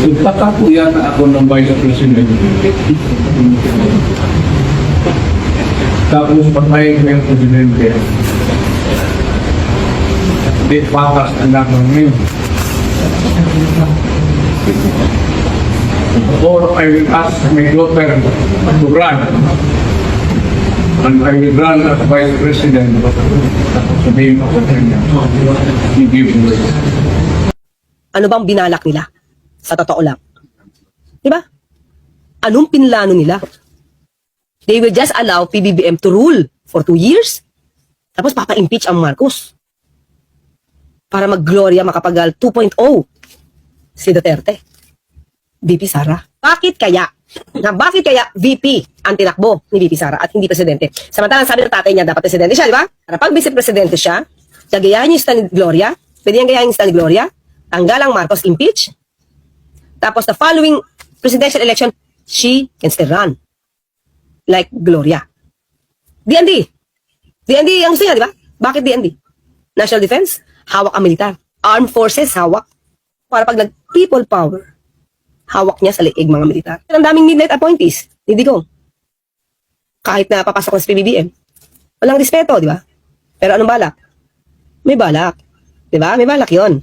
Nagtaka po yata ako ng Vice President. Tapos patayin ko yung Presidente. Di patas ang lamang ngayon. Or I will ask my daughter to run. And I will run as Vice President. Sabihin ko sa kanya, give me. Ano bang binalak nila? Sa totoo lang. Diba? Anong pinlano nila? They will just allow PBBM to rule for 2 years. Tapos papa-impeach ang Marcos. Para mag-Gloria makapagal 2.0 si Duterte. VP Sara. Bakit kaya? Bakit kaya VP ang tinakbo ni VP Sara at hindi presidente? Samantalang sabi ng tatay niya dapat presidente siya, di ba? Para pag vice-presidente siya, gagayahin yung stand ni Gloria, pwede niyang gayahin yung stand ni Gloria, tanggal ang Marcos, impeach. Tapos the following presidential election, she can still run. Like Gloria. DND. DND ang gusto niya, di ba? Bakit DND? National Defense, hawak ang militar. Armed Forces, hawak. Para pag nag-people power, hawak niya sa liig mga militar. Ang daming midnight appointees, hindi ko. Kahit na papasok na sa PBBM. Walang respeto, di ba? Pero anong balak? May balak. Di ba? May balak yon.